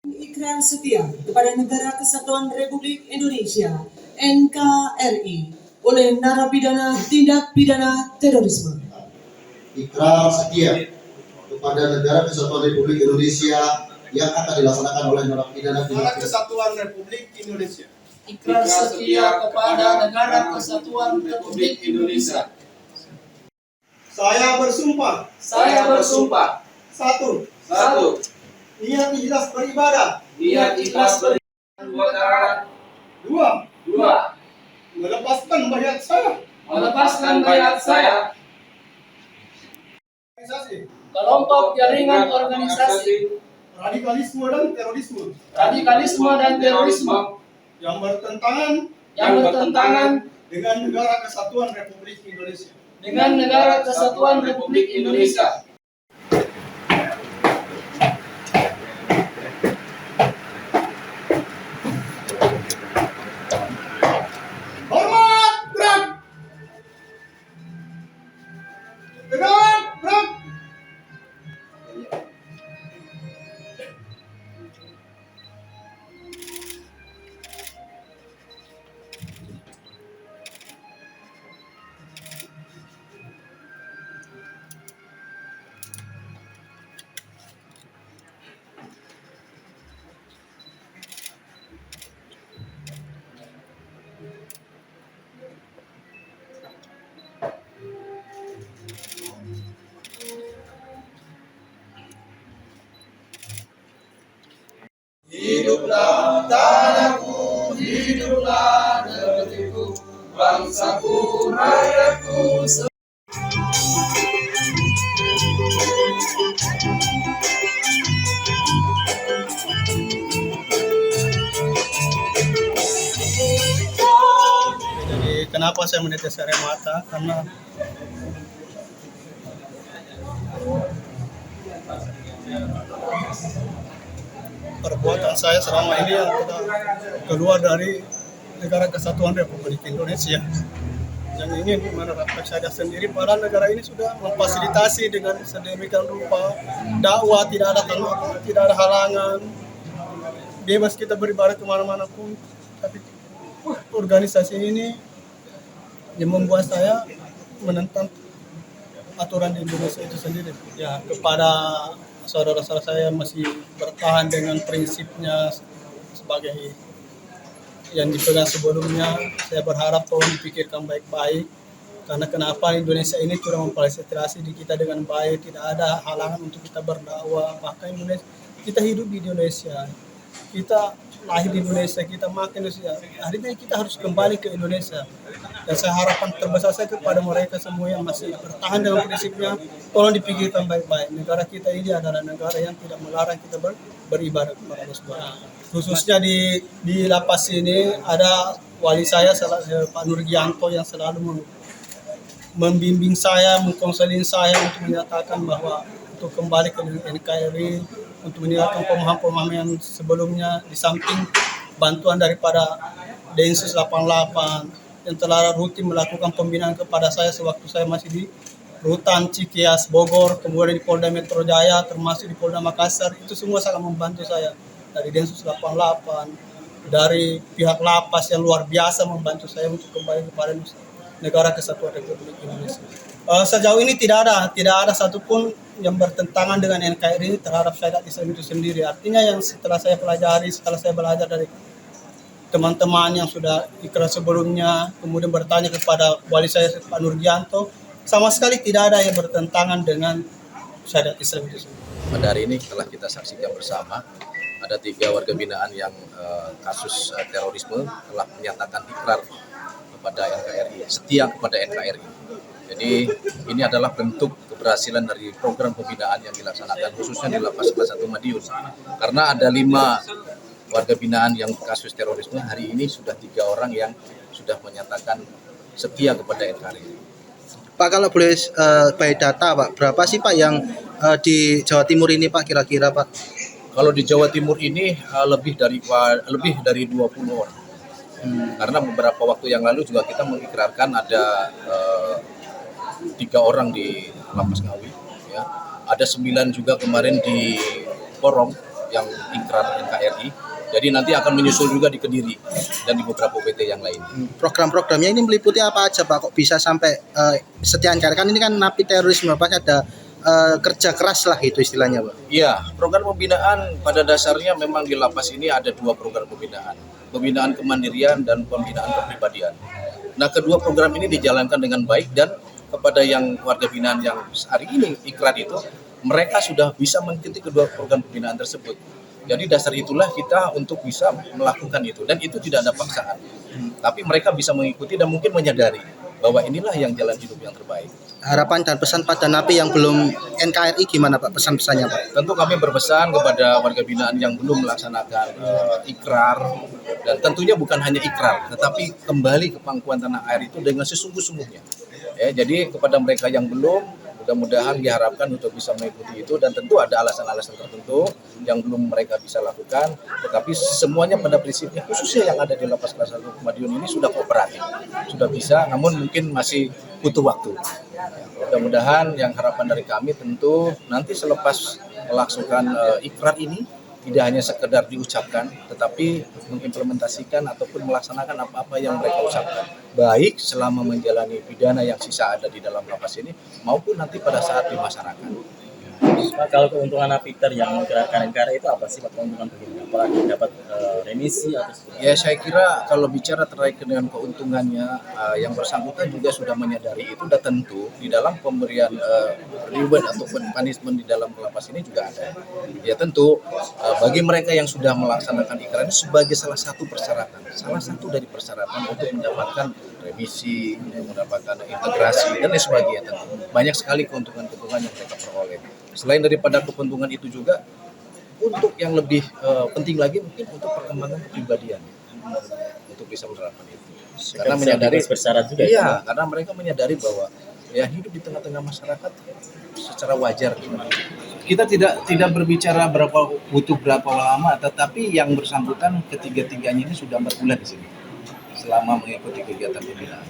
Ikrar setia kepada Negara Kesatuan Republik Indonesia (NKRI) oleh narapidana tindak pidana terorisme. Ikrar setia kepada Negara Kesatuan Republik Indonesia yang akan dilaksanakan oleh narapidana Negara Kesatuan Republik Indonesia. Ikrar setia kepada Negara Kesatuan Republik Indonesia. Saya bersumpah. Saya bersumpah. Satu. Niat ikhlas beribadah. ikhlas beribadah. Dua. Melepaskan bayat saya. Organisasi. Kelompok jaringan organisasi Radikalisme dan terorisme. Yang bertentangan dengan Negara Kesatuan Republik Indonesia. Hormat, gerak. Gerak. Hiduplah tanahku, hiduplah negeriku, bangsaku, rakyatku. Jadi kenapa saya menetes air mata? Karena perbuatan saya selama ini yang sudah keluar dari Negara Kesatuan Republik Indonesia yang ingin menerapkan syariat sendiri, padahal negara ini sudah memfasilitasi dengan sedemikian rupa dakwah, tidak ada tidak ada halangan, bebas kita beribadah kemana-mana pun. Tapi organisasi ini yang membuat saya menentang aturan di Indonesia itu sendiri. Ya, kepada saudara-saudara saya masih bertahan dengan prinsipnya sebagai yang dipegang sebelumnya. Saya berharap tolong dipikirkan baik-baik, karena kenapa Indonesia ini sudah memfasilitasi di kita dengan baik, tidak ada halangan untuk kita berdakwah. Bahkan Indonesia, kita hidup di Indonesia, kita lahir di Indonesia, kita makan Indonesia. Akhirnya kita harus kembali ke Indonesia. Dan saya harapan terbesar saya kepada mereka semua yang masih bertahan dengan prinsipnya, tolong dipikirkan baik-baik. Negara kita ini adalah negara yang tidak melarang kita beribadah kepada Allah Subhanahu. Khususnya di lapas ini ada wali saya Pak Nurgianto yang selalu membimbing saya, mengkonseling saya untuk menyatakan bahwa untuk kembali ke NKRI, untuk meninggalkan pemahaman-pemahaman yang sebelumnya, di samping bantuan daripada Densus 88 yang telah rutin melakukan pembinaan kepada saya sewaktu saya masih di Rutan Cikias, Bogor, kemudian di Polda Metro Jaya, termasuk di Polda Makassar. Itu semua sangat membantu saya, dari Densus 88, dari pihak lapas yang luar biasa membantu saya untuk kembali kepada Negara Kesatuan Republik Indonesia. Sejauh ini tidak ada satupun yang bertentangan dengan NKRI terhadap syariat Islam itu sendiri. Artinya yang setelah saya belajar dari teman-teman yang sudah ikrar sebelumnya, kemudian bertanya kepada wali saya Pak Nurgianto, sama sekali tidak ada yang bertentangan dengan syariat Islam itu sendiri. Pada hari ini telah kita saksikan bersama, ada 3 warga binaan yang kasus terorisme telah menyatakan ikrar kepada NKRI, setia kepada NKRI. Jadi ini adalah bentuk keberhasilan dari program pembinaan yang dilaksanakan khususnya di Lapas Kelas 1 Madiun. Karena ada 5 warga binaan yang kasus terorisme, hari ini sudah 3 orang yang sudah menyatakan setia kepada NKRI. Pak, kalau boleh by data Pak, berapa sih Pak yang di Jawa Timur ini Pak kira-kira Pak? Kalau di Jawa Timur ini lebih dari 20 orang. Karena beberapa waktu yang lalu juga kita mengikrarkan ada 3 orang di Lapas Ngawi, ya. Ada 9 juga kemarin di Porong, yang ikrar NKRI. Jadi nanti akan menyusul juga di Kediri dan di beberapa PT yang lain. Program-programnya ini meliputi apa aja Pak? Kok bisa sampai setia NKRI? Kan ini kan napi terorisme, pasti ada kerja keras lah itu istilahnya Pak. Iya, program pembinaan pada dasarnya memang di lapas ini ada 2 program pembinaan. Pembinaan kemandirian dan pembinaan kepribadian. Nah, kedua program ini dijalankan dengan baik dan kepada yang warga binaan yang hari ini ikrar itu, mereka sudah bisa mengikuti kedua program pembinaan tersebut. Jadi dasar itulah kita untuk bisa melakukan itu dan itu tidak ada paksaan. Tapi mereka bisa mengikuti dan mungkin menyadari bahwa inilah yang jalan hidup yang terbaik. Harapan dan pesan pada napi yang belum NKRI gimana Pak, pesan-pesannya Pak? Tentu kami berpesan kepada warga binaan yang belum melaksanakan ikrar, dan tentunya bukan hanya ikrar, tetapi kembali ke pangkuan tanah air itu dengan sesungguh-sungguhnya. Ya, jadi kepada mereka yang belum, mudah-mudahan diharapkan untuk bisa mengikuti itu, dan tentu ada alasan-alasan tertentu yang belum mereka bisa lakukan, tetapi semuanya pada prinsipnya, khususnya yang ada di lapas kelas 1 Madiun ini sudah kooperatif, sudah bisa, namun mungkin masih butuh waktu. Mudah-mudahan yang harapan dari kami tentu nanti selepas melaksanakan ikrar ini tidak hanya sekedar diucapkan, tetapi mengimplementasikan ataupun melaksanakan apa-apa yang mereka ucapkan, baik selama menjalani pidana yang sisa ada di dalam lapas ini maupun nanti pada saat di masyarakat. Pak, kalau keuntungan napiter yang menggerakkan NKRI itu apa sih Pak, keuntungan begini? Apalagi dapat remisi atau seperti Ya, saya kira kalau bicara terkait dengan keuntungannya, yang bersangkutan juga sudah menyadari itu, dan tentu di dalam pemberian reward ataupun punishment di dalam lapas ini juga ada. Ya tentu bagi mereka yang sudah melaksanakan ikrar ini sebagai salah satu persyaratan, salah satu dari persyaratan untuk mendapatkan remisi, mendapatkan integrasi dan lain sebagainya. Tentu banyak sekali keuntungan-keuntungan yang mereka peroleh. Selain daripada keuntungan itu juga, untuk yang lebih penting lagi mungkin untuk perkembangan kepribadian, untuk bisa menerapkan itu. Karena menyadari bersyarat juga. Iya, karena mereka menyadari bahwa ya hidup di tengah-tengah masyarakat secara wajar. Kita tidak berbicara butuh berapa lama, tetapi yang bersangkutan ketiga-tiganya ini sudah berbulan di sini selama mengikuti kegiatan pembinaan.